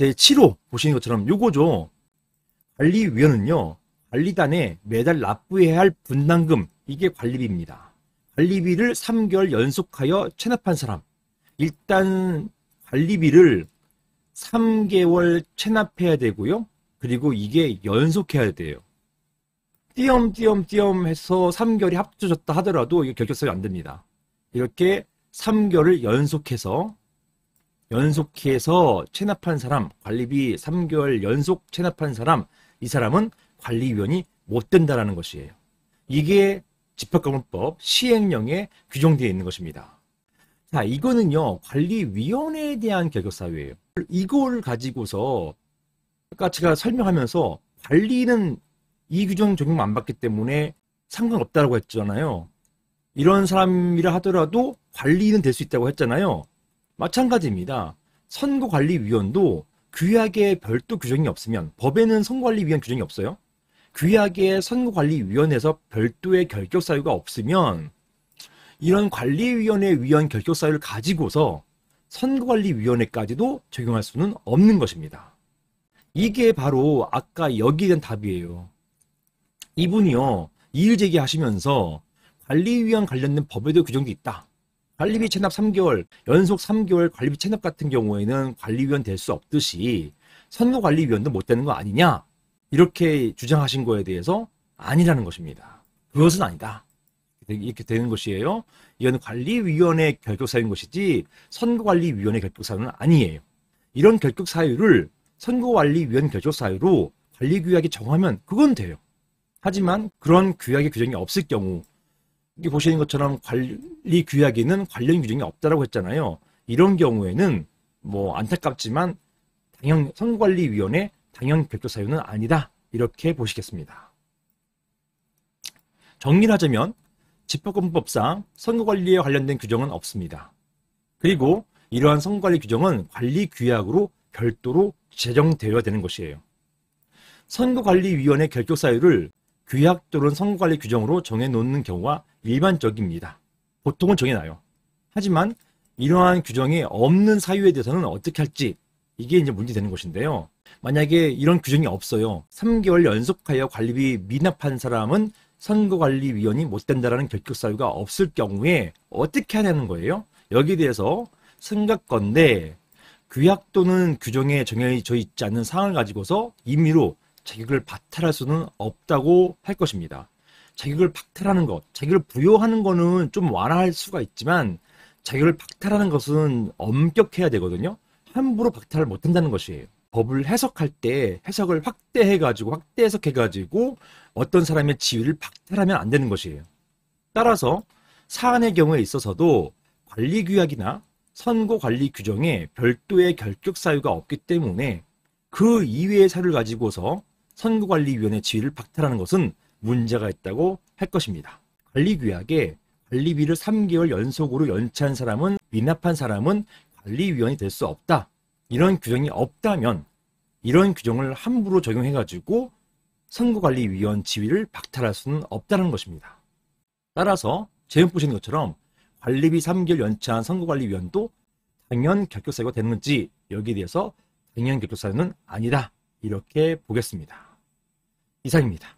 제7호 보시는 것처럼 요거죠. 관리위원은요, 관리단에 매달 납부해야 할 분담금, 이게 관리비입니다. 관리비를 3개월 연속하여 체납한 사람. 일단 관리비를 3개월 체납해야 되고요. 그리고 이게 연속해야 돼요. 띄엄띄엄 해서 3개월이 합쳐졌다 하더라도 이게 결격사유 안 됩니다. 이렇게 3개월을 연속해서 체납한 사람, 관리비 3개월 연속 체납한 사람, 이 사람은 관리위원이 못 된다라는 것이에요. 이게 집합금융법 시행령에 규정되어 있는 것입니다. 자, 이거는요, 관리위원회에 대한 결격사유예요. 이걸 가지고서 아까 제가 설명하면서 관리는 이 규정 적용 안 받기 때문에 상관없다고 했잖아요. 이런 사람이라 하더라도 관리는 될 수 있다고 했잖아요. 마찬가지입니다. 선거관리위원도 규약에 별도 규정이 없으면, 법에는 선거관리위원 규정이 없어요. 규약에 선거관리위원회에서 별도의 결격사유가 없으면 이런 관리위원회 위원 결격사유를 가지고서 선거관리위원회까지도 적용할 수는 없는 것입니다. 이게 바로 아까 여기에 대한 답이에요. 이분이요, 이의제기 하시면서 관리위원 관련된 법에도 규정이 있다. 관리비 체납 3개월, 연속 3개월 관리비 체납 같은 경우에는 관리위원 될 수 없듯이 선거관리위원도 못 되는 거 아니냐? 이렇게 주장하신 거에 대해서 아니라는 것입니다. 그것은 아니다. 이렇게 되는 것이에요. 이건 관리위원회 결격사유인 것이지 선거관리위원회 결격사유는 아니에요. 이런 결격사유를 선거관리위원 결격사유로 관리규약에 정하면 그건 돼요. 하지만 그런 규약의 규정이 없을 경우, 여기 보시는 것처럼 관리규약에는 관련 규정이 없다라고 했잖아요. 이런 경우에는 뭐 안타깝지만 선거관리위원회 당연 결격사유는 아니다. 이렇게 보시겠습니다. 정리를 하자면 집합금융법상 선거관리에 관련된 규정은 없습니다. 그리고 이러한 선거관리 규정은 관리규약으로 별도로 제정되어야 되는 것이에요. 선거관리위원회 결격사유를 규약 또는 선거관리 규정으로 정해놓는 경우가 일반적입니다. 보통은 정해놔요. 하지만 이러한 규정이 없는 사유에 대해서는 어떻게 할지, 이게 이제 문제되는 것인데요. 만약에 이런 규정이 없어요. 3개월 연속하여 관리비 미납한 사람은 선거관리위원이 못 된다라는 결격사유가 없을 경우에 어떻게 하냐는 거예요. 여기에 대해서 생각건데 규약 또는 규정에 정해져 있지 않는 사항을 가지고서 임의로 자격을 박탈할 수는 없다고 할 것입니다. 자격을 박탈하는 것, 자격을 부여하는 거는 좀 완화할 수가 있지만 자격을 박탈하는 것은 엄격해야 되거든요. 함부로 박탈을 못한다는 것이에요. 법을 해석할 때 해석을 확대 해석해가지고 어떤 사람의 지위를 박탈하면 안 되는 것이에요. 따라서 사안의 경우에 있어서도 관리규약이나 선거관리 규정에 별도의 결격사유가 없기 때문에 그 이외의 사유를 가지고서 선거관리위원회 지위를 박탈하는 것은 문제가 있다고 할 것입니다. 관리규약에 관리비를 3개월 연속으로 연체한 사람은, 미납한 사람은 관리위원이 될 수 없다. 이런 규정이 없다면 이런 규정을 함부로 적용해가지고 선거관리위원 지위를 박탈할 수는 없다는 것입니다. 따라서 제목 보시는 것처럼 관리비 3개월 연체한 선거관리위원도 당연 결격사유가 되는지, 여기에 대해서 당연 결격사유는 아니다. 이렇게 보겠습니다. 이상입니다.